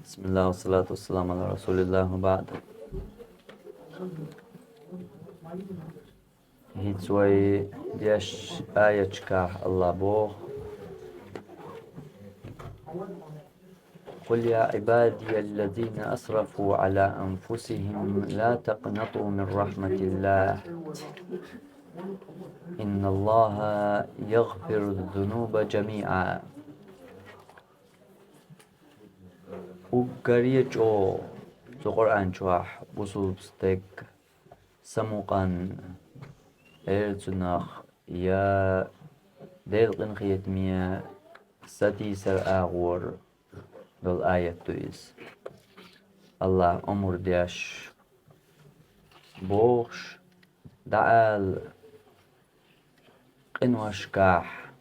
بسم الله والصلاة والسلام على رسول الله وبعد. هيتسوي ديش آية كاح الله بوخ. قل يا عبادي الذين أسرفوا على أنفسهم لا تقنطوا من رحمة الله إن الله يغفر الذنوب جميعا. وقريج أو القرآن شواح بصوب ستيك سموقان إرتناخ يا ديل قنخيت ميا ستي سر آغور دول آية تويس الله أمر دياش بوخش دعال قنواش كاح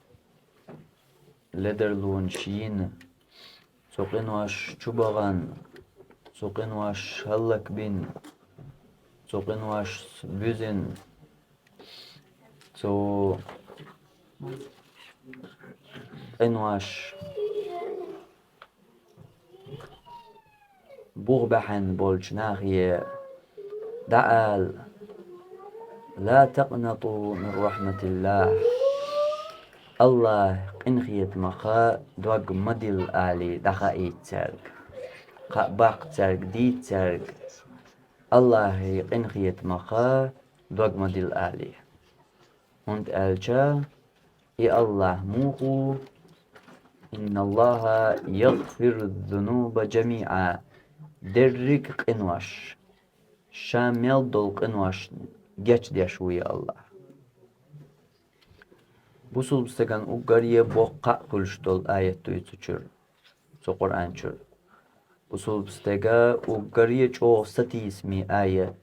لدرلون شين سو قنواش چوبغان سو قنواش هلك بين سو قنواش بيزن سو قنواش بوغبحن بولشناغية دعال لا تقنطوا من رحمة الله الله قنخيت مخا دوغ مدل آلي دخائي تسرق قباق تسرق دي تسرق الله قنخيت مخا دوغ مدل آلي und ألجا إي الله موخو إن الله يغفر الذنوب جميعا درك قنواش شامل دول قنواش geç ديشوي الله بوصل بستكان أقرية بوقع كلش دول آية تويتشر سو قرآن شر بوصل بستكا أقرية جو ستي اسمي آية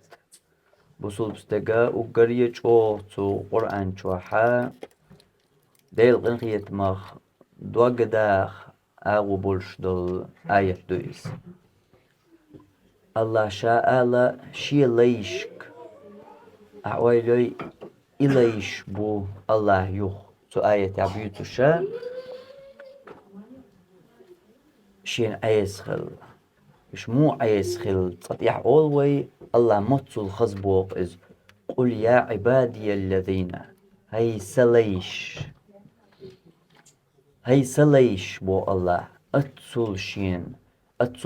بوصل بستكا أقرية جو سو قرآن شوحا ديل قنخية مخ دوغداخ آغو بولش دول آية دويس الله شاء الله شي ليشك أعوالي إليش بو الله يخ سو آية تعبيتو شا شين عيسخل مش مو عيسخل تطيح أولوي الله متسو الخزبوق إز قل يا عبادي الذين هاي سليش بو الله أتسول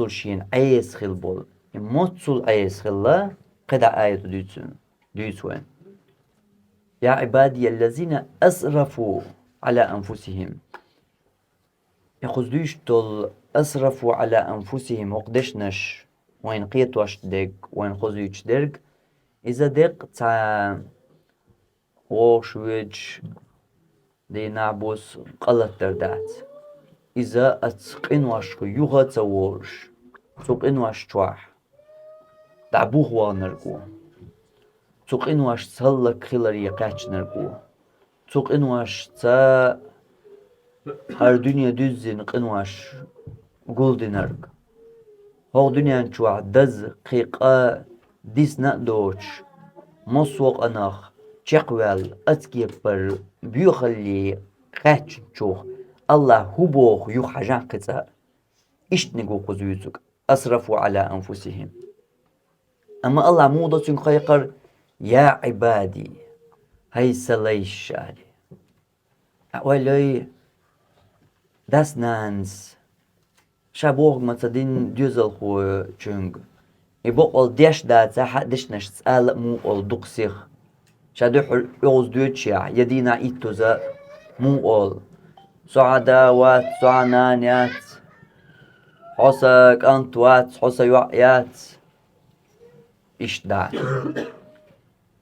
شين عيسخل بول متسو عيسخل لا قدع آية دويتسوين يا عبادي الذين أسرفوا على أنفسهم يخذ دول أسرفوا على أنفسهم وقدشنش وين قيتوش دق وين خذوش درق إذا دق تا وشويج دي نعبوس قلت دردات إذا أتقن واشكو يوغا تورش تقن واش تواح دعبوه وانرقو تقن واش تسلك خلال يقاتش نرقو تقن واش تا هر dünya düzün qınwaş guldinarg. Ho dünyan çuah daz qiqa disna doç. Moswaq anaq çeqwel atkiper büyxalli qaç çuh. Allah huboh yuh hajan qısa. İştnigu quzuyuzuk. Asrafu ala anfusihim. Ama Allah mudatun qayqar ya ibadi. Hay salayş şali. Awalay Das nans شابوغ متدين ديزل خو چونغ يبقى ديش دا تاع ديش نش تسال مو اول دقسيخ شادو يوز دوتشيا يدينا ايتوزا مو اول سعداوات سعنانيات حسك انتوات حسا يوعيات ايش دا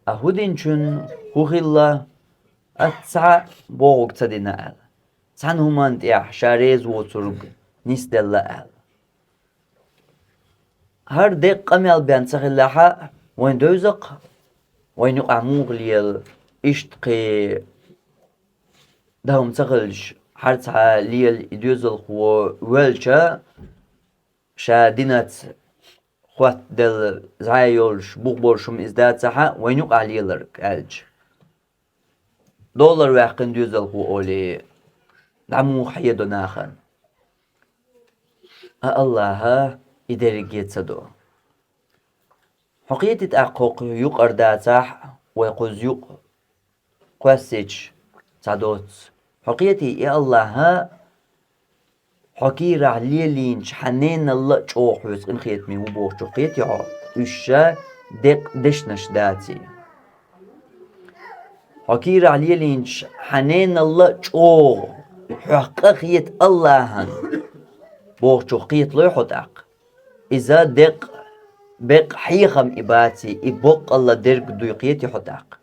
اهودين چون خوخيلا اتسع بوغ تدينا سانهمان تيح شاريز وترق نيستلا هر دق قميل بان سخلاحا وين دوزق وين يقع موغليل اشتقي دهم سخلش حرتها ليل يدوزق وولشا شا دينات خوات دل زايولش بوغبورشم ازداد سحا وين يقع ليلرك الج دولار واحد دوزق اولي دعمو حيدو ناخن Allah'a ideri geçsado. حقيقة أقوق يق أرداتح ويقوز يق قوسج تعدوت حقيقة يا الله حكير عليلينش حنين الله تشوح ويسقن خيتمي وبوش حقيقة عا وشا دق دشنش داتي حكير عليلينش حنين الله تشوح حقيقة الله بوش حقيقة لو حدق إذا دق بق حيخم إباتي إبوق الله درق دويقيتي حدق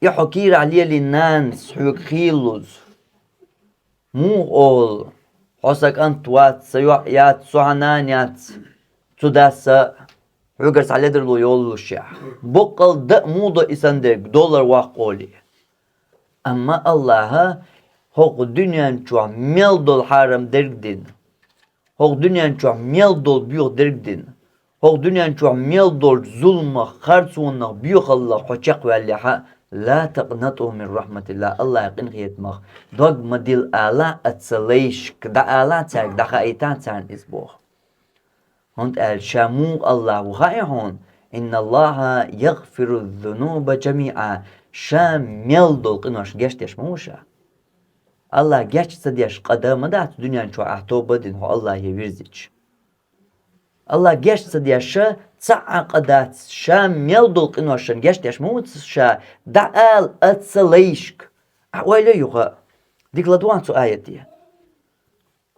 يحكير عليه للناس حيوك خيلوز مو أول حسك أنت وات سيوعيات سوعنانيات تداسة حيوكرس عليه درلو يولو الشيح بقل دق موضة إسان درق دولار واقولي أما الله هوق دنيا نشوع ميل دول حرام درق دين هوق دنيا نشوع ميل دول بيوخ درق دين هوق دنيا نشوع ميل دول ظلمة خرسونا بيوخ الله حشق واللحا لا تقنطوا من رحمة الله الله يقين خيت مخ دوغ مديل آلا اتسليش دا آلا تاك دا خايتان تان اسبوخ هند شامو الله وخاي هون إن الله يغفر الذنوب جميعا شام ميلدول قنوش جشتش موشا الله جشت سديش قدام دات دنيا نشو احتو بدين هو الله يويرزيش الله جشت سديش تسعى قدات شام ميلدول قنوشن جشتش موشا دعال اتسليشك ويلو يغا ديك لدوان سو آياتي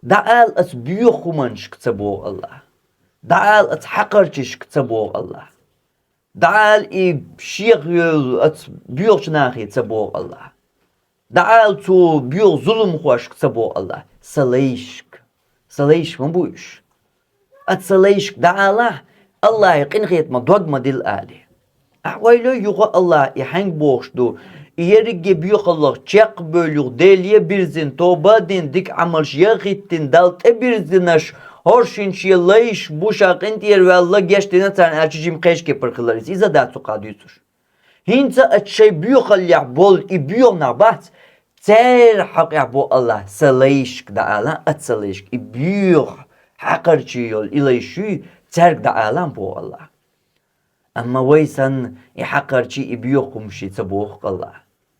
دعال اتبيوخو منشك تبو الله دعال اتحقرتش كتبو الله دعال بشيخ اتبيوخ ناخي تبو الله دعال تو بيوخ ظلم خوش كتبو الله سليشك من بوش اتسليشك دعاله الله يقين خيط ما دوغ ما ديل آلي ويلو يغا الله يحنگ بوخش دو يرجي بيوخ الله چق بölüq deliye birzin toba din dik amal şiyagittin dalt ebirzinаш Horşinç yıllayış bu şakın diğer ve Allah geçtiğine sen elçicim keşke pırkılarız. İza da tukadüsür. Hinca etşey büyük Allah bol i büyük nabat. Ter hak bu Allah salayışk da Allah et salayışk i büyük hakırçı yol ilayışı terk da Allah bu Allah. Ama vaysan i hakırçı i büyük kumşi tabuğ Allah.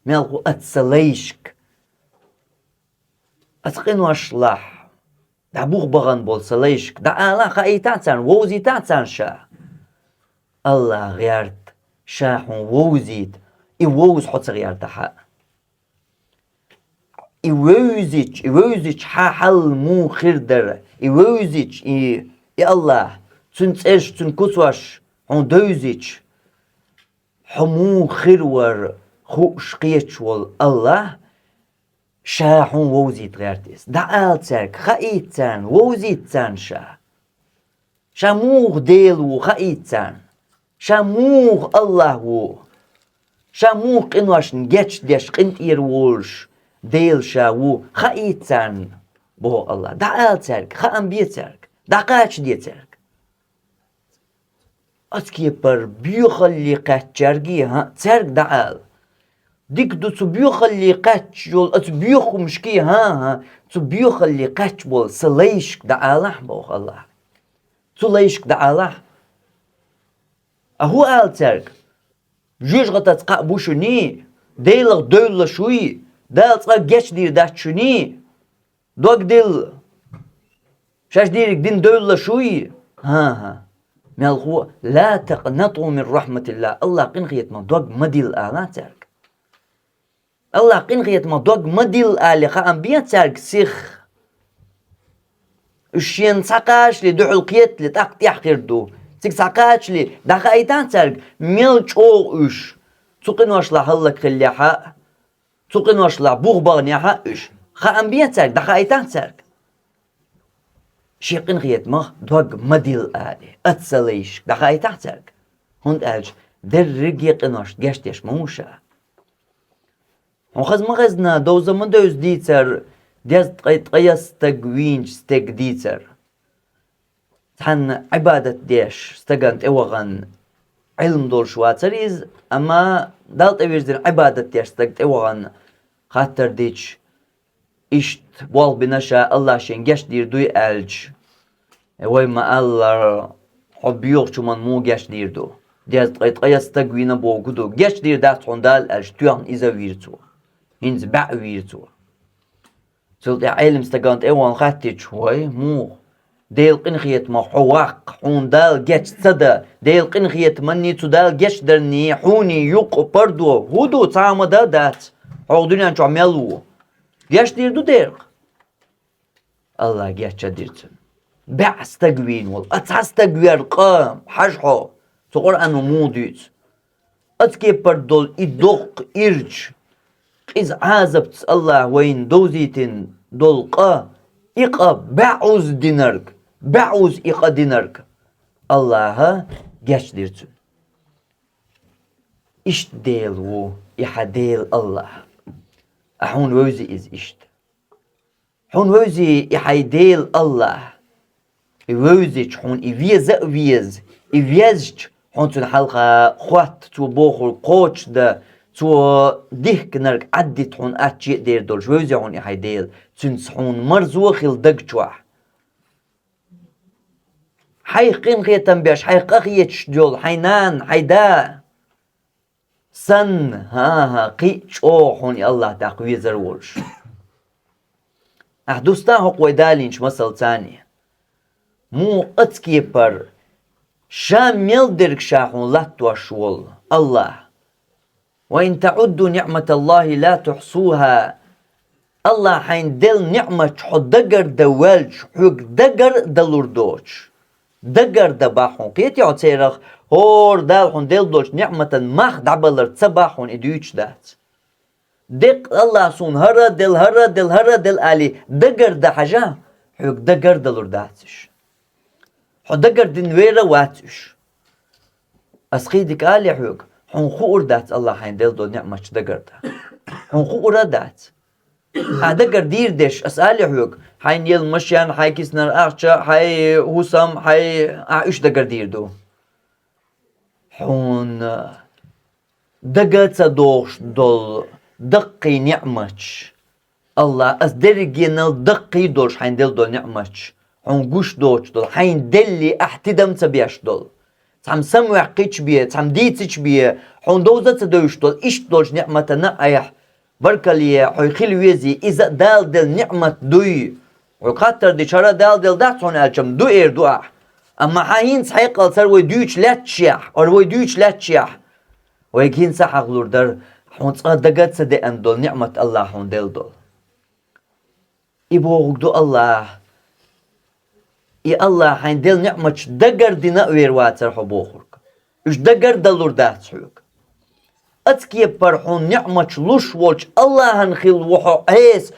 Melku et salayışk. Atqinu aşlah. Da buğbağın bolsa layışk. Da Allah hayitan sen, vozitan sen şa. Allah gıyart, şahun vozit. I voz hotsa gıyart ha. I vozic ha hal mu khirder. I vozic, i Allah. Tün tserş, tün kutsvaş. Hon dözic. Humu khirwar. Huş qiyetş wal Allah. شاحون ووزيت غيرتيس دعالتك خايتان ووزيتان شاموغ ديلو خايتان شاموغ الله وو شاموغ قنواش نجتش ديش قنت يرولش ديل شاوو خايتان بو الله دعالتك خام بيتك دقاش ديتك اسكي بر بيخلي قاتشرجي ها ترك دعال ديك دو تبيوخ اللي قاتش يول تبيوخ مشكي ها تبيوخ اللي قاتش بول سليشك دا الله بوخ الله سليشك دا الله اهو آلترك جوج غتا تقا بوشني ديلغ دولة شوي دال تقا جيش دير داتشني دوك ديل شاش ديرك دين دولة شوي ها مالخو لا تقنطوا من رحمة الله الله قن خيت من دوك مديل آلاترك الله قين غيت ما دوغ مديل آلي خام بيت سارك سيخ الشين ساقاش لي دعو القيت لي تاق تيحقير دو سيك ساقاش لي داخا ايتان سارك ميل چوغ اش تقين واشلا هلك خليحا تقين واشلا بوغ بغنيحا اش خام بيت سارك داخا ايتان سارك شيقين غيت ما دوغ مديل آلي اتسليش داخا ايتان سارك هند اج در رجي قنوش جشتش موشا وخز مغزنا دو زمان دوز ديتر ديز تقيس تقوينج ستيق ديتر تحن عبادة ديش ستقانت اوغان علم دول شواتريز اما دالت اويرزين عبادة ديش ستقت اوغان خاطر ديش İşt bol binaşa Allah şengeç dirdu elç. Ve ma Allah hobbiyor çuman mu geç dirdu. Diaz tayasta güne bogudu. Geç dirda tondal elç tuyan iza virtu. Hinz ba virtu. Zult ilm stagant ewan khatti şoy mu. Değil qinkhiyet ma huwaq hundal geç sada. Değil qinkhiyet manni tudal geç derni huni yuq pardu. Hudu tamada dat. Hawdunyan çamelu. Geç dirdu der. Allah geç dirdu. بعستقوين والأتعستقوي أرقام حشحو تو قرآن موديت أتكي بردول إدوق إرج إذ عازبت الله وين دوزيتن دولقا إقا بعوز دينارك بعوز إقا دينارك الله geç dirtün. İşt değil bu, iha değil Allah. Ahun vözi iz işt. Hun vözi iha değil Allah. Vözic hun ivieza viez. Iviezc hun tun halqa خوات تو بوخل قوش دا تو ديك نرك عدت hun أتشي دير دولش vözi hun iha değil. تنس hun مرزوخل دقشوح. حي قين خيتن بيش حي قخيتش جول حينان حيدا سن ها قيتش اوحون الله تقوي زرولش احدوستان هو قويدالينش مثل ثاني مو اتكي بر شامل درك شاحون لا توشول الله وإن تعدوا نعمة الله لا تحصوها الله حين دل نعمة حد دقر دوالش حق دقر دلوردوش دقر دباحون قيت يعتيرخ هور دالحون دل دوش نعمة مخ دعبالر تباحون إديوش دات دق الله سون هرا دل آلي دقر دا حاجة حق دقر دلور داتش حق دقر دنويرا واتش أسخيدك آلي حق حون خور دات الله حين دل دو نعمة دقر دا حون خور دات دقر دير دش أسألي حق حين يل مشيان حي كيسنر أخشى حي هوسم حي إيش دقر دير دو حون دقر تدوش دول دقي نعمتش الله أصدرجينا دقي دوش حين دل دول نعمتش حون قوش دوش دول حين دلي أحتدم تبيش دول تام سمع قيتش بيه تام ديتش بيه حون دوزة تدوش دول إيش دوش نعمة نقايح بركليه حيخيل ويزي إذا دال دل نعمة دوي وقاتر دي شرا دال دل داتون ألشم دو دعا أما حين صحيح قال سر ويدوش لا تشيح أو ويدوش لا تشيح ويكين صح غلور در حون صدقات سدي أن دول نعمة الله حون دل دول يبوغ دو الله الله حين دل نعمة دقر دينا ويرواتر حبوخرك إش دقر دلور داتشوك أتكي برحون نعمة لوش وولش الله هنخيل وحو عيس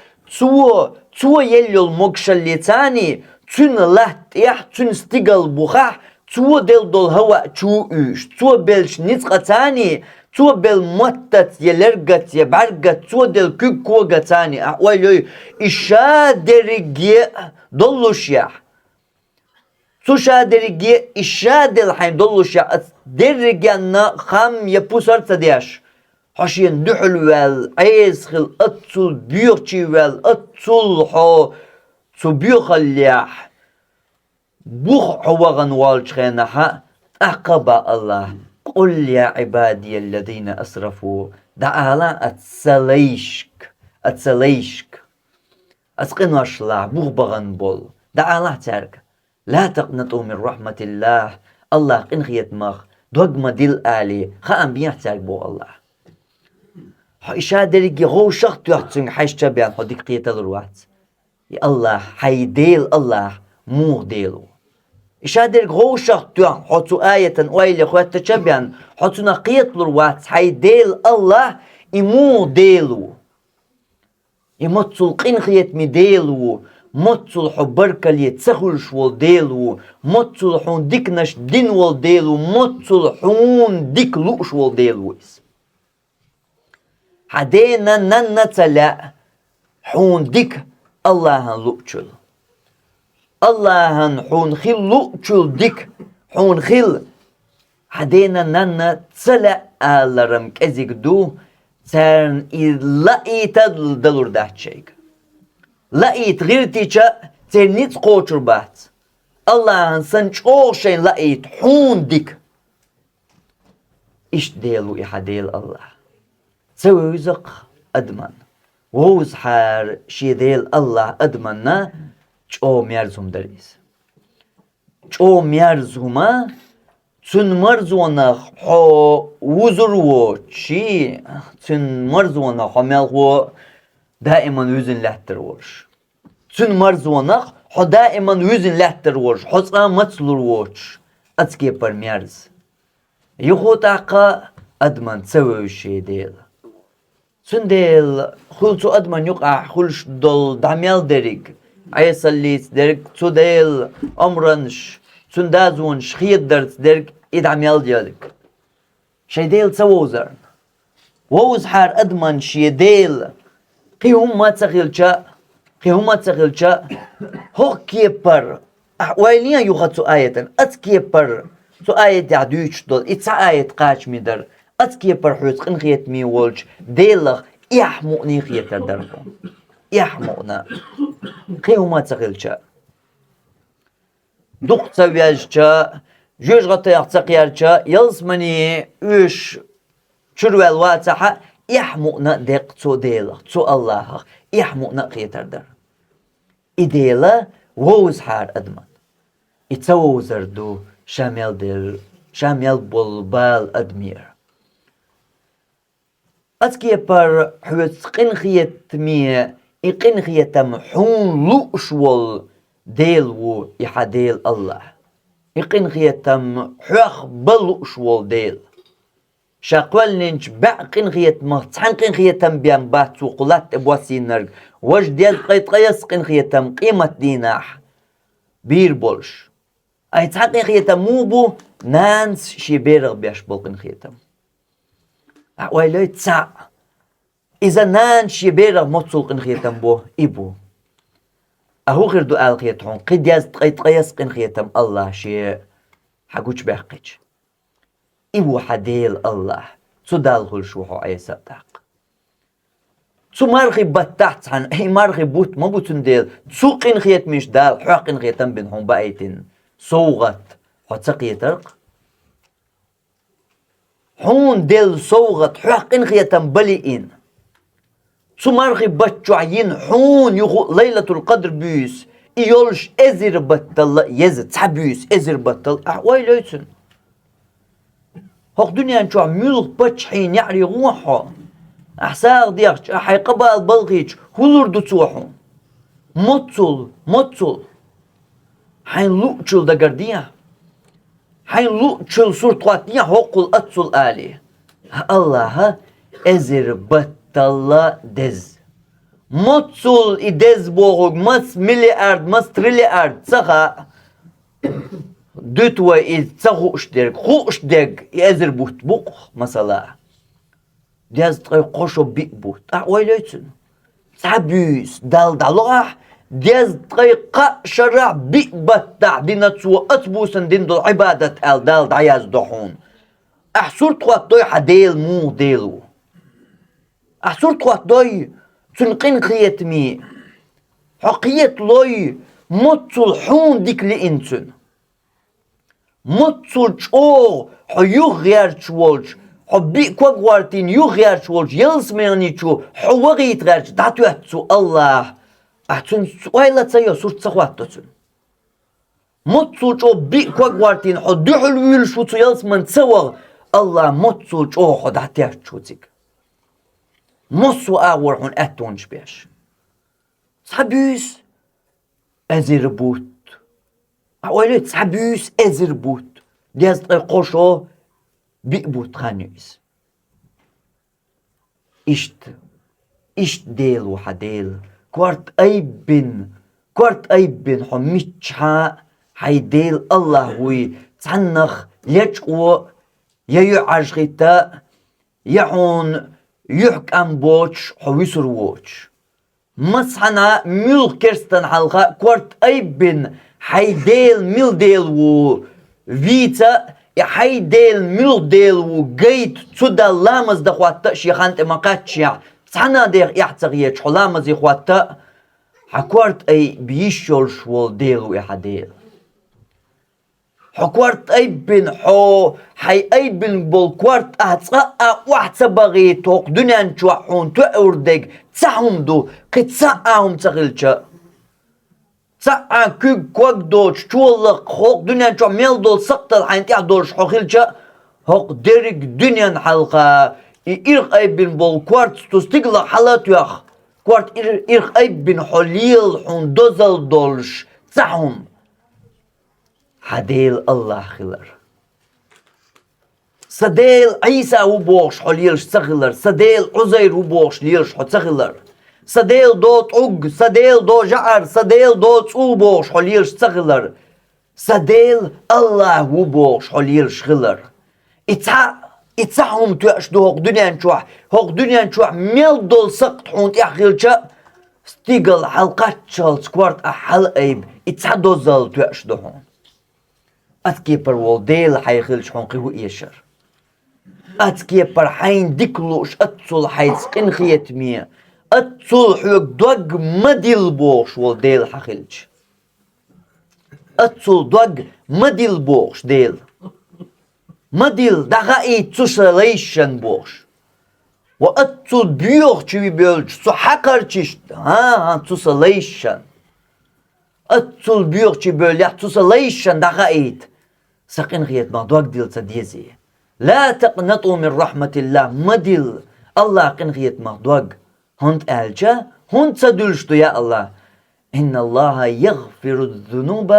تو يليو المقشل لتاني تون لحت يح تون استيقل بخاح تو دل دول هوا تو ايش تو بلش نتقى تاني تو بل متت يلرقت يبعرقت تو دل كوكوغة تاني أحوالي إشا درقية دولوش يح تو شا درقية إشا دل حين دولوش يح درقيانا خام يبوسر تديش حشين دحل وال عيز خل أتصل بيوخشي وال أتصل حو تو بيوخ الليح بوخ عوغن والشخينها أقبى الله قل يا عبادي الذين أسرفوا دعالا أتسليشك أسقنوا أشلاع بوخ بغن بول دعالا ترك لا تقنطوا من رحمة الله الله قنخيت مخ دوغما دل آلي خام بيحتاج بو الله إشادريكي غو شخص يحتسن حيش تبيان حديك قيت الروات يا الله حي ديل الله مو ديلو إشادريك غو شخص يحتسن حتو آية وإلي خوات تشبيان حتو نقيت الروات حي ديل الله إمو ديلو يمتصل قنخيت مي ديلو متصل حبرك اللي تسخلش وال ديلو متصل حون ديكنش دين وال ديلو متصل حون ديك لوش وال ديلو حدينا ننتلا حون ديك الله لوكشل الله حون خيل لوكشل ديك حون خيل حدينا ننتلا آلرم كزيك دو ترن إلا إيتاد دلور دهتشيك la'it girtiça ternit qoçur bat. Allah'ın sen çok şey la'it hundik. İş delu iha del Allah. Sevizak adman. Woz har şey del Allah admanna ço merzum deriz. Ço merzuma tün marzuna ho wuzurwo çi tün marzuna hamelwo daiman yüzün lehtir olur. Tün marzuna ho daiman yüzün lehtir olur. Hosra matslur olur. Atski par merz. Yuhutaqa adman tsewe şey değil. Tün değil hulsu adman yok hulş dol damyal derik. Aysallis derik tu değil amranış. Tün dazun şhiyet dert derik idamyal dedik. Şey değil tsawozar. Woz har adman şey değil. Qihum ma tsaqilça hokki par. Ahwaliya yuhatsu ayeten atki par. Su ayet ya'du üç dol. İtsa ayet kaç midir? Atki par hüz qinqiyet mi wolç. Deylah ihmu'ni qiyeter derfu. İhmu'na. Qihuma tsaqilça. Duqsa viyajça. Jöj gata yaqtsaqiyarça. Yalsmani üç çürvel vatsaha. İhmu'na deq tsu deylah. Tsu Allah'a. İhmu'na qiyeter der. İdeyla woz har adman. İtsa wozardu. Şamel bolbal admir. Atki par hüvets qinqiyet mi iqinqiyetem hun lu'şwol del wu iha del Allah. Iqinqiyetem hüq balu'şwol del. Şaqwal ninç ba'qinqiyet mahtan qinqiyetem biyan bahtu qulat ebwasinarg. Wajdiyad qaytqayas qinqiyetem qimat dinah. Bir bolş. Ay taqinqiyetem mu bu nans şiberg biyaş bol qinqiyetem. Wayloy tsa. İza nans şiberg motsul qinqiyetem bu ibu. Ahu qirdu al qiyethun qidyaz qaytqayas qinqiyetem Allah şi haguç behqiç. İbu hadil Allah. Tudal hulşuhu aysatak. Su marghi battaht han marghi but ma butun del. Su qinqiyetmiş dal huq qinqiyetem bin hum baitin. Soğat. Hatsaqiyetaq. Hun del soğat huq qinqiyetem baliin. Su marghi batçuayin hun yuhu Laylatul Qadr büyüs. İyolş ezir battalla yez tabüyüs ezir battal. Ahvayloysun. Hok dünyanın çoğu mülk baçhin ya'ri guha. Ahsaq diyaq hayqaba balqiç hulur dutuhu. Motsul. Hayn lu'çul da gardiya. Hayn lu'çul surtuatniya hokul atsul ali. Allah'a ezir battalla dez. Motsul idez boğuk mas miliard mas triliard sağa. Dütwe itsahu'şderg, hu'şderg ezir buhtbuk masala. Diyaz qoşo bi'but. Wayloysun. Sabüs daldalah. Diyaz qa şarah bi'batta dinatsu atbusan din dol ibadat al dal dayaz dohun. Ahsur tuat doy hadel mu delu. Ahsur tuat doy tunqin qiyetmi. Haqiyet loy mutsul hun dikli insun. Mutsul çoğ hayuh yer çuolç. Hobbi kwagwartin yuh yer çuolç. Yalsmayani çu huvagit gerç. Datu etsu Allah. Ahtun suayla tsayo surt tsakvat tutsun. Mutsul çoğ bi kwagwartin hodduhul wül şutu yalsman tsawag. Allah mutsul çoğ hodat yer çuzik. Mutsu ağurhun ettunç beş. Sabüs ezir but. Öyle sabüs ezir but. Diyaz koşo bir but hanüz. İşte değil o hadil. Kvart aybin homiçha haydil Allahui tannakh leço yayu aşgita yahun yuhkam boç hovisur boç. Masana mülk kersten halka kvart aybin haydil mil del wu vita haydil mil del wu gayt tuda lamaz da khwatta shihant maqatcha sana der ihtagiye cholamaz khwatta حكورت أي بيشولش والديل ويحديل حكورت أي بن حو حي أي بن بالكورت أهتصقع واحد سبغي توق دنيا نشوحون تأوردق تسعهم دو قد سعهم تغلشا سعا كوك كوك دوش تولق خوق دنيا نشوح ميل دول سقطل حين تيح دولش حوخلشا هوق ديرك دنيا حلقة إرق أي بن بالكورت تستقلق حالات يخ كورت إرق أي بن حليل حون دوزل دولش تسعهم حديل الله خلر سديل عيسى وبوش حليلش تغلر سديل عزير وبوش ليلش تغلر سديل دوت عق سديل دو جعر سديل دوت وبوش حليلش تغلر سديل الله وبوش حليلش غلر اتسعهم توش دو هوق دنيا نشوح ميل دول سقط حون تيحغلشا ستيقل حلقات شال سكوارت أحل أيب اتسعدو زل توش دوهون أتكيبر والديل حيخلش حنقي هو إيشر أتكيبر حين ديكلوش أتصل حيسقن خيتمية أتصل حيوك دوغ مديل بوش والديل حخلش أتصل دوغ مديل بوش ديل مديل دغائي تسليشن بوش وأتصل بيوخ چوي بيولش سو حقر چشت تسليشن أتصل بيوخ چوي بيولش تسليشن دغائيت سقين غيت ما دوق ديل تديزي لا تقنطوا من رحمة الله مديل الله قن غيت ما دوق هنت ألجا هنت سدلشتو يا الله إن الله يغفر الذنوب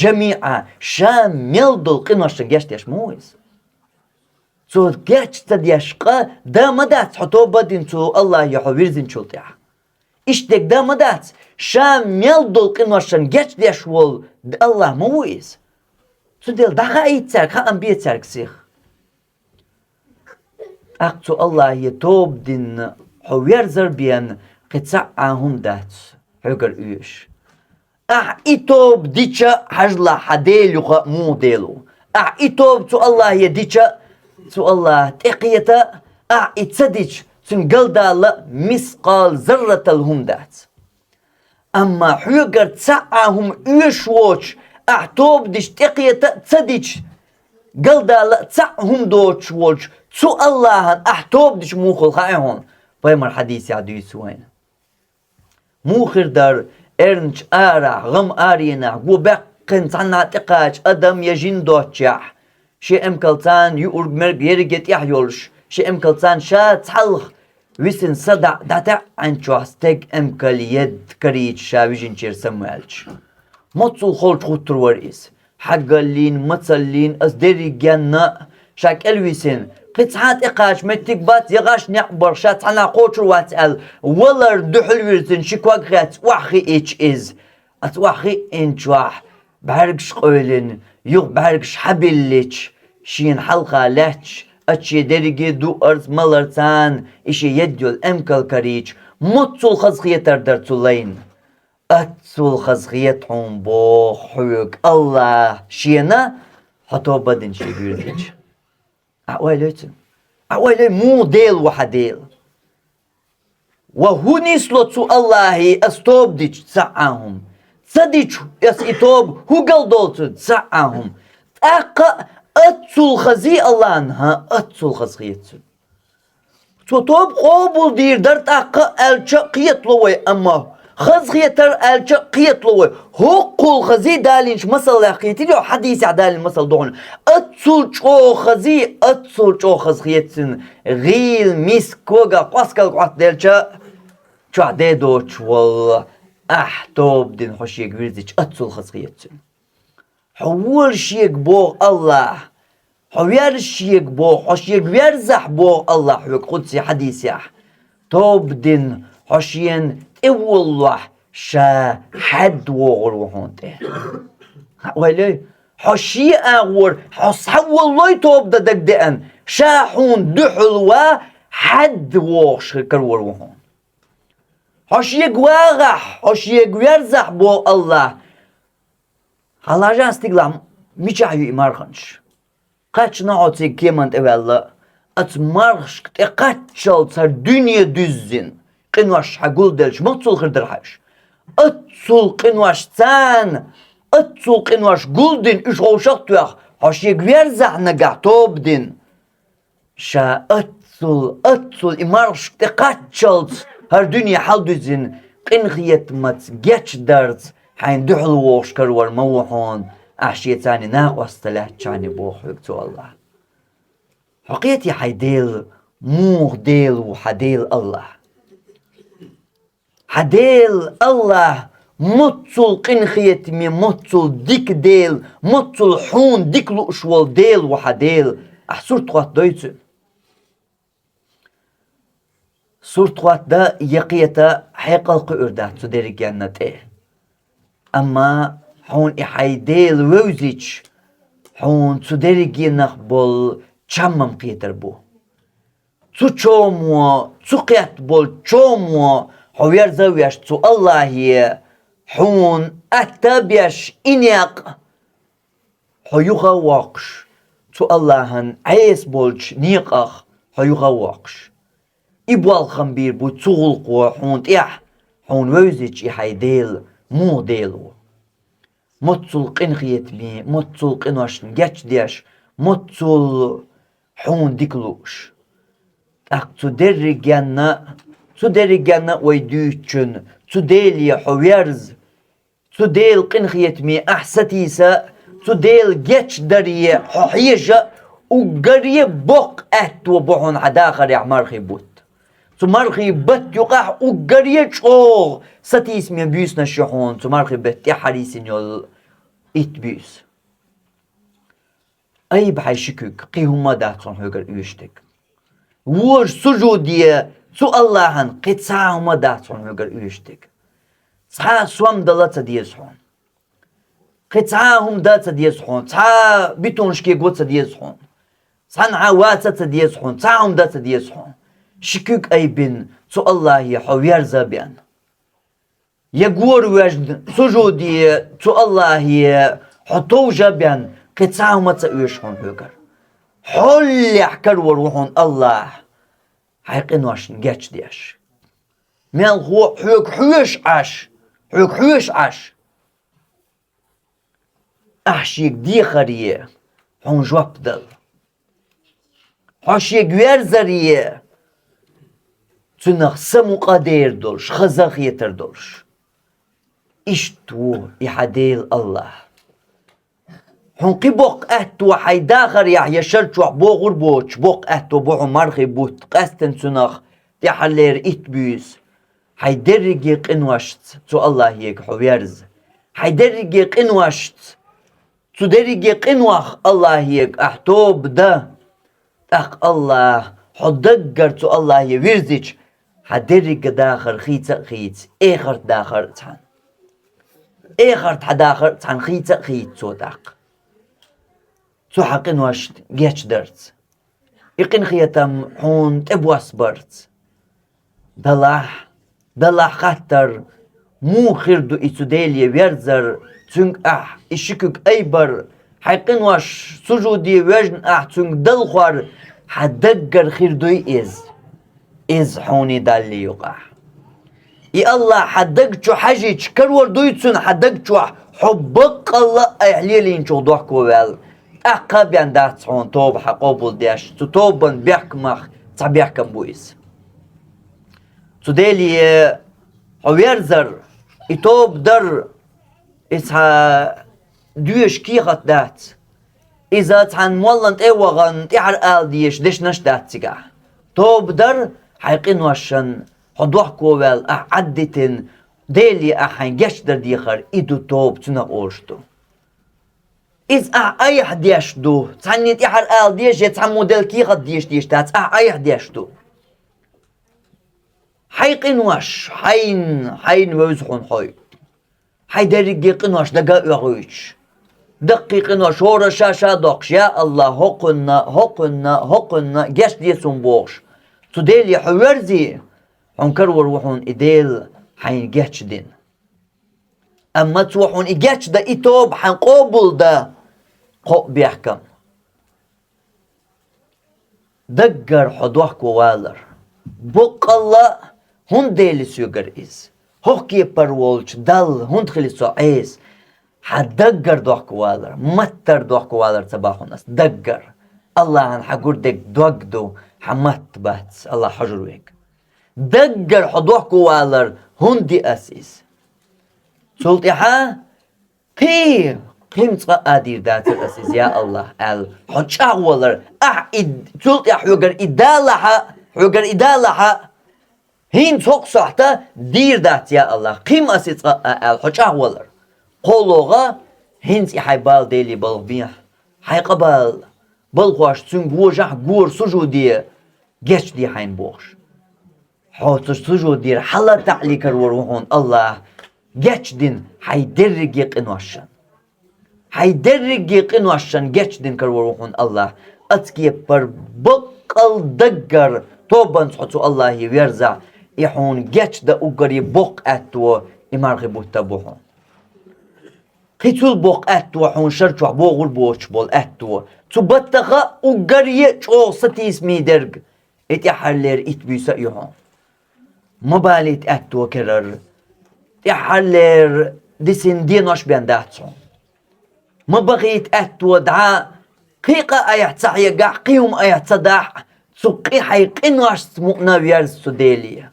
جميعا شام يلدل قن وشن جاشت يش مويز سو جاشت يشقى دا مدات حتو بدين سو الله يحويرزين شلطيع إشتك دا مدات شام يلدل قن وشن جاشت يش وول الله مويز سوديل دغا ايتسرك ها انبيتسرك سيخ اقتو الله يتوب دين حوير زربيان قطعهم دات حقر ايش ايتوب ديتشا حجلا حديل يخا مو ديلو ايتوب تو الله يديتشا تو الله تقيتا ايتسديتش سنقل دالا مسقال ذرة الهم دات اما حقر تسعهم ايش ووش أعتوب ديش تقية تصديش قلدا تسعهم دوش وولش تسو الله أعتوب ديش موخل خايهون بايمر حديث يعدو يسوين موخر دار إرنش آرع غم آرينا وبقن تانا تقاش أدم يجين دوتشاح شي امكالتان يورج مرق يرقت يحيولش شي امكالتان شا تحلخ ويسن صدع داتع عن شوستك امكال يد كريت شاويجين شير سموالش مطل خلط خطر ورئيس حقالين متصلين أصدري جنة شاك الويسين قطعات إقاش متكبات يغاش نعبر شات عنا قوتر واتقال ولر دحل ويرتن شكواك غات وحي إيش إز أتوحي إنشواح بحرقش قولين يغ بحرقش حبليش شين حلقة لاتش أتشي درجي دو أرز ملرتان إشي يديو الأمكال كاريج مطل خزخية تردرتولين أتصل خزخيتهم بو حيوك الله شينا حتو بدن شي بيرزيج أعوالي مو ديل وحديل وهو نسلو الله أستوب ديش تسعهم صديش يس إتوب هو قلدولت تسعهم أقا أتصل خزي الله عنها أتصل خزخيتهم توب قابل دير درت أقا ألشا قيتلوي أما خزخيتر ألشا قيتلوي هو قول خزي دالينش مسل لقيتي لو حديث عدالين مسل دون أتصل شو خزي أتصل شو خزخيتن غيل ميس كوغا قاسكال قوات دالشا شو عديدوش والله أحتوب دين حشيك ويرزيش أتصل خزخيتن حول شيك بو الله حوير شيك بو حشيك ويرزح بو الله حوك قدسي حديثي توب دين حشين والله شا حد وغر وحونته ويلي حشي أغور حص والله توب دا دك دقن شا حون دحلوا حد وغش كرور وحون حشيك واغح حشيك ويرزح بو الله الله جان استقلام ميشايو إمارخنش قاç naatı kement evvela at marş qaçal sar dünya düzzin qinwaş hagul delş mutsul khirdir haş اتسل قنواش تان اتسل قنواش قلدن اش غوشق تويخ هاشيك ويرزع نقع توبدن شا اتسل امارش تقاتشلت هر دنيا حالدوزن قنخية مت جيتش درت حين دحل ووشكر ورموحون أحشيتاني ناقوس تلاتشاني بوحوك تو الله حقيتي حيديل موغ ديل وحديل الله حديل الله متصل قنخية مي متصل ديك ديل متصل حون ديك لؤشوال ديل وحديل أحسور تغات دويتو سور تغات دا يقيتا حيقل قئردات تدري جنة ايه أما حون إحيديل ووزيج حون تدري جنة بول چمم قيتر بو تو چومو تو قيت بول چومو حوير زويش تو الله حون أتبيش إنيق حيوغا واقش تو اللهن عيس بولش نيقخ حيوغا واقش إبوال خنبير بو تغلقو حون تيح حون ووزيج إحيديل مو ديلو متصل قنخيت مي متصل قنوشن جاتش ديش متصل حون ديكلوش اق تدري جنة ويدوشن تديل حويرز تديل قنخيت مي احستيسا تديل جاتش دري ححيجة وقري بوق اتو بوحون عداخر يعمار خيبوت تمارخي بت يقع وقري شوغ ستيس مي بيوسنا الشحون تمارخي بت يحريسين يول اتبيوس أي بحي شكوك قيهما داتون هوغر ايشتك وور سجودية تو اللهن قد ساهما داتون هوغر ايشتك سا سوام دلتا ديزهون قد ساهم داتا ديزهون سا بيتونشكي قوتا ديزهون سا نعواتا ديزهون ساهم داتا ديزهون شكوك أي بن تو الله حوير زابيان يقور وجد سجودية تو الله حطو جابيان قد ساهما تأويشهون هوغر حل يحكر وروحون الله حيقين واشن جاتش ديش ميل هو حوك حوش عاش أحشيك دي خريه حون جواب دل حشيك ويرزريه تنخ سمو قادير دولش خزاخ يتر دولش اشتو يحديل الله حون قبوق أهتو حيداخر يشرشو بوغر بوش بوق أهتو بوحو مرخي بوت قستن سنخ تحلير إتبيس حيدرجي قنوشت تو الله هيك حويرز حيدرجي قنوشت تو درجي قنوخ الله هيك أحتوب ده أخ الله حدقر تو الله يويرزيج حدرجي داخر خيت إخر داخر تحن إخر تحداخر تحن خيت تو داق تو حقن واشت جيتش درت يقين خيتم حون تبواس برت دلاح خطر مو خيردو إتوديلي ويرزر تنك إشكك أيبر حقن واش سجودي وجن تنك دلخوار حدقر خيردو إز حوني دالي يقع يا الله حدقشو حاجي كرور دويتسون حدقشو حبق الله أهليلين شو ضحكو ويل أقاب يندات حون توب حقوبل ديش توبن بيحكمخ تبيحكم بويس تدالي حويرزر يتوب در إسها دويش كيخت دات إذا تحن مولنت إيوغن تحر آل ديش ديش نش دات تيقع توب در حيقين وشن حضوحكو ويل عدتن دالي أحين جش در ديخر إدو توب تنق أورشتو إذ أي حد يشدو تعني تحر آل ديش يتحن موديل كيخت ديش دات أي حد يشدو حيقين وش حين ويزخون حي حيدرجي قنوش دقا يغويش دقيقين وش هورا شاشا دوكش يا الله هقنا جاش ديسون بوش تديل يحورزي عنكر وروحون إديل حين جاتش دين أما توحون إجاتش دا إتوب حين قوبل دا قوب بيحكم دقر حدوحك ووالر بق الله هون ديلي سيوغر إز Hockey parwolch dal hund خلي سعيس حدقر دوك والر متر دوك والر تباخناس دقر الله عن حقول دك دوغدو حمت باتس الله حجر ويك دقر حدوك والر هندي أسيس سلطحة قيم تقادير ذات الأسيس يا الله حجر والر سلطحة حجر إدالها هين çok sahta dir dat ya Allah. Kim asit el hoca olur. Kologa hins haybal deli bal biya. Haykabal bal hoş tüm gojah gur suju diye geç diye hayn boş. Hatır suju diye hala ta'likar vuruhun Allah. Geç din hayderrig yaqin waşan. Hayderrig yaqin waşan geç din kar vuruhun Allah. Atki par bakal daggar toban sutu Allah'ı verza. يحون جاتش دا أوغري بوق أتوا إمارغي بوتابوهون قيتول بوق أتوا حون شرچوا بوغل بوش بول أتوا تبتغا أوغري چو ستيس ميدرگ اتحلر اتبيسا يهون مباليت أتوا كرر اتحلر ديسين دينوش بيانداتسون مبغيت أتوا دعا قيقا أيح تسعيقا قيوم أيح تصداح سقي حيقنواش سمقنا ويرز سوديليا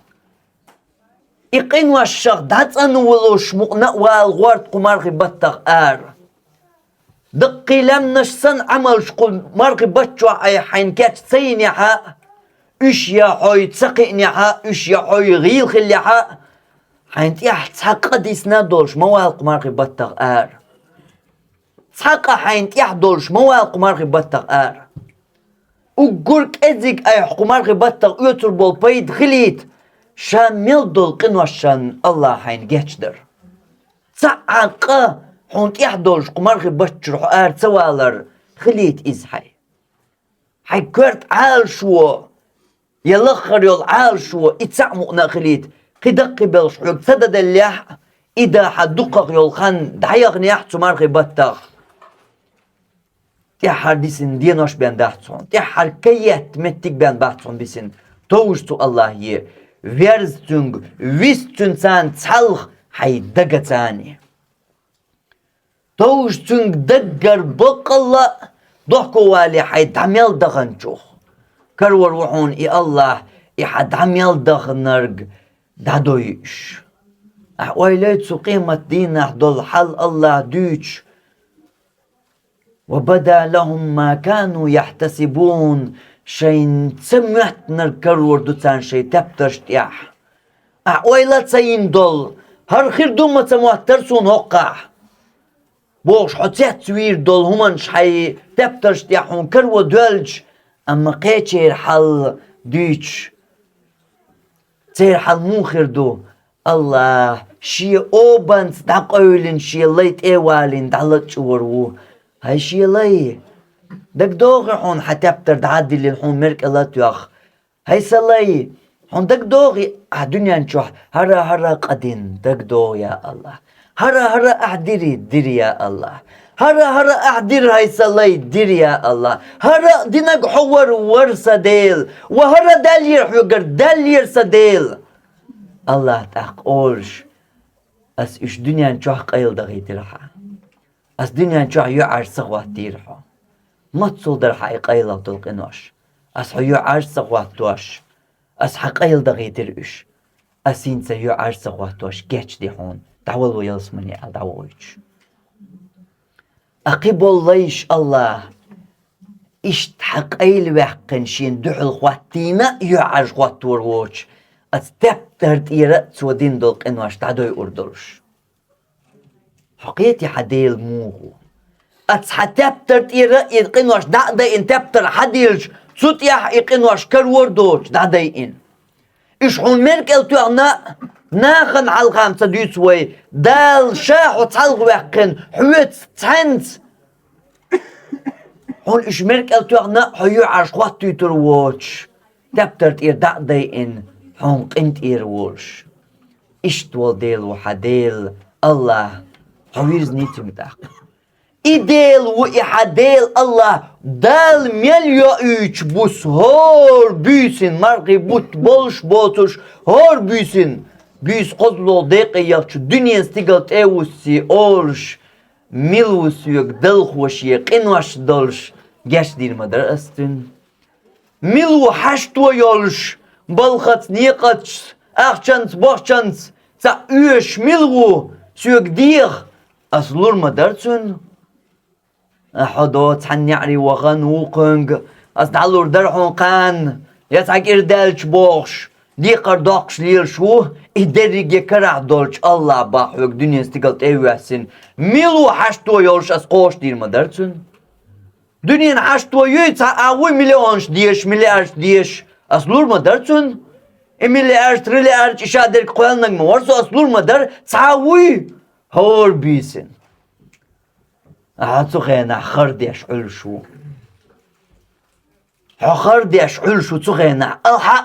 إقنواش شغ دات أنولوش مقنا والغورد قمارغي بطغ دقي لم نشسن عمل شقل مارغي بطشوا أي حين كاتش سيني حا إش يا حوي تسقيني حا إش يا حوي غيل خلي حا حين تيح تساقا ديسنا دولش موال قمارغي بطغ تساقا حين تيح دولش موال قمارغي بطغ وقولك ازيك اي حكومار غيبطغ يوتر بول بايد خليت شامل دول قنوشان الله حين جيتشدر تعاقا حونت يحدولش قمار غيبطشر حقار سوالر خليت ازحي حي كورت عال شو يلخر يول عال شو اتسع مقنا خليت قدق بلش حلوك سدد الليح إذا حدقق يول خان دعيق نيح تمار غيبطغ تحر ديسن دينوش بين داحتون تحر كيت متك بين باحتون بيسن توجتو الله يه ويرزتونغ ويستون سان تسالخ حي دقتاني توجتونغ دقر بقلا ضحكو والي حي دعميل دغنجوخ كرور وحون اي الله اي حد عميل دغنرق دادويش احواليتسو قيمة دينا دول حل الله دوش وبدا لهم ما كانوا يحتسبون شين سمعت نركرور دوتان شي تبترشت ياح ويلا تسين دول هر خير دوما تموتر سون وقع بوش حتيت سوير دول همان شحي تبترشت ياحون كرو دولج اما قيتشير حل ديش تير حل موخر دو الله شي اوبانت دقاولن شي ليت ايوالين دعلت شورو هاي شي لي دك دوغي حون حتبتر دعدي اللي حون مرك الله تياخ هاي سلي حون دك دوغي دنيا نشوح هرا قدين دك دو يا الله هرا احدري دير يا الله هرا احدر هاي سلي دير يا الله هرا دينك حور ورسا ديل وهرا دالير حجر دالير سديل الله تقولش اس اش دنيا نشوح قيل دغي ترحا از دنیا چه یو عرصه وقت دیرها ما تصدر حقیقه لا تلقناش از حیو عرصه وقت توش از حقیقه دغیترش از این سه یو عرصه وقت توش گچ دیهون دعوال و یلسمنی دعوایش اقیب اللهش الله اشت حقیقه لوحقن شین دحل خواتینا یو عرص وقت توروش از تبتر تیره سودین دلقناش تعدای اردلش حقيتي حديل موغو اتحتبتر تيرا يقنوش دعدا ان تبتر حديلش صوت يح يقنوش كروردوش دعدا ان اشحون مرك التو انا ناخن على الخامسة ديسوي دال شاح وتحلق ويقن حويت تحنت هون اش مرك التو انا حيو عرش خواتو تروش تبتر تير دعدا ان هون قنت ايروش اشتوال ديل وحديل الله حويرز نيتي متاق إديل وإحديل الله دال مليو üç بوس هور بيسن مرقي بوت بولش بوتوش هور بيسن Büyüs kozlo deke yakçı dünya stigal tevusi olş milvus yok dal hoşiye qinwaş dalş geç dirmadar astın. Milvu haştwa yolş balxat niqats ahçans bahçans sa üyeş milvu suyuk diyh aslur madarsun. Ahadot hannari wagan wuqung asdalur darhun qan yasak irdalç boş diqar daqş lil şu iderige karah dolç Allah bahuk dünya stigal evvesin milvu haştwa yolş as qoş dirmadarsun. Dünyanın haştwa yuysa avu milyonş diyeş milyarş diyeş aslur madarsun. Milyarş trilyarş işader koyanlar mı varsa aslur madar savuy hor bisin. Tsugena khar diyeş ulşu. Khar diyeş ulşu tsugena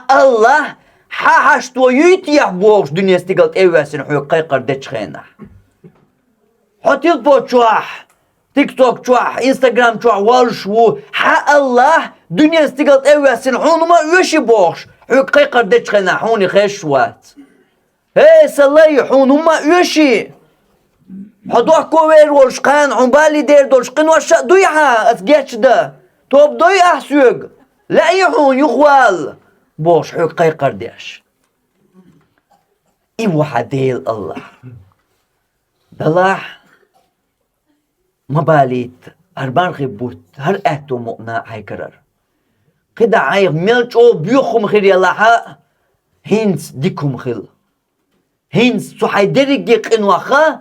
Allah ha haştwa yuytiyah boğuş dünya stigal evvesin huy qaykar deçxena. Hatil poçuah TikTok çuah, Instagram çuah, walşu, ha Allah, dünya stigal evvesin, hunuma üyeşi boş, hükay kardeşkena, huni xeşvat. Hey sallayı, hunuma üyeşi. Haduh kover walşkan, umbali der dolşkin, vaşa duyha, az geçdi. Top duyha süg, la yuhun yuhval. Boş, hükay kardeş. İvuha değil Allah. Dalah, مباليت هربان خبوت هر اهتو مؤنا هاي كرر كده عايغ ميلچو بيوخم خير يلاها هينس ديكم خيل هينس سو حيدرق يقين وخا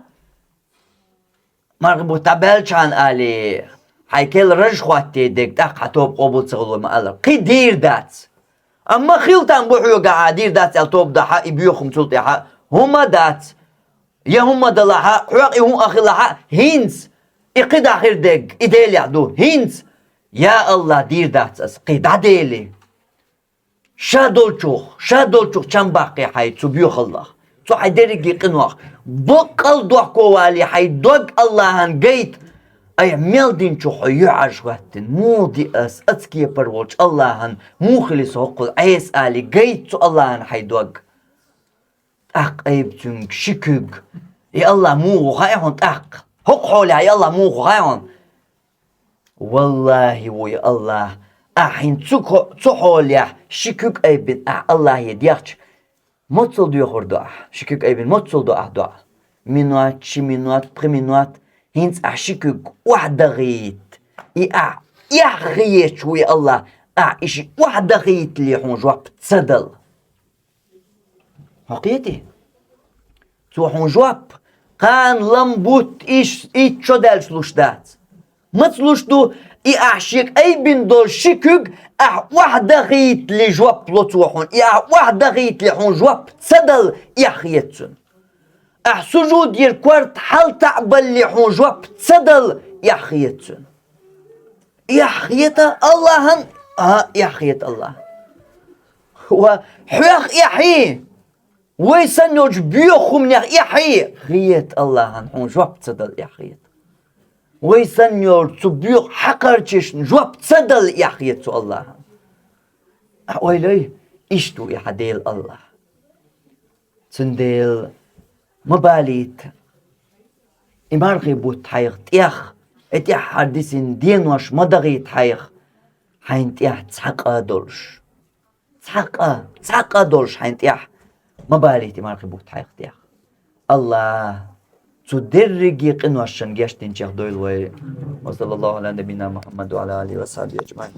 مرغبو تابلچان آلي هايكل رج خواتي ديك داق حتوب قبول سغلو ما ألر قي دير دات أما خيلتان بوحيو قاعا دير دات التوب داحا بيوخم سلطي حا هما دات يا هما دلاها حواقي هم أخي لها هينس İqid ahir deg, ideyli adu, hins. Ya Allah dir datsas, qida deyli. Şadolçuk çambaqi hay, subiyuh Allah. Su hayderi giqin vaq. Baqal duh kovali hay, dog Allah'ın gayt. Ay meldin çuhu yu'aş vattin, mudi as, atskiye parvolç Allah'ın muhlis hoqul, ayes ali, gayt su Allah'ın hay dog. Ak ayıp çünk, şiküg. Allah muğu hayhun ak. Hok حولها يلا مو غاون والله وي الله أحين تحولها شكوك أي بن الله يديخش متصل ديو خردو شكوك أي بن متصل دو دعاء منوات شي منوات بخي منوات هينس شكوك واحدة غيت يا غيت وي الله إشي واحدة غيت اللي حون جواب تصدل حقيقتي تو حون جواب قان لمبوت إيش شو دال سلوشدات ما تسلوشتو أحشيك أي بن دول شكوك واحدة غيت لي جواب لطوحون واحدة غيت لي حون جواب تصدل يخيتسون سجود يركورت حال تعبل لي حون جواب تصدل يخيتسون يخيت الله يخيت الله وحيخ يحيي ويسن يوج بيوخم نيخ يحيي خيت الله هنحون جواب تصدل يحيت ويسن يوج بيوخ حقر تشن جواب تصدل يحيت سو الله ويلي اشتو يحديل الله تنديل مباليت إمارغي بوت حيخ تيخ اتيح حردسين دين واش مدغي تحيخ حين تيح تسحق دولش تسحق دولش حين تيح مباليت إمارغي بوت حيخ تيخ الله تدرجي قنوشن جشتين شيخ دويل وصلى الله على نبينا محمد وعلى آله وصحبه أجمعين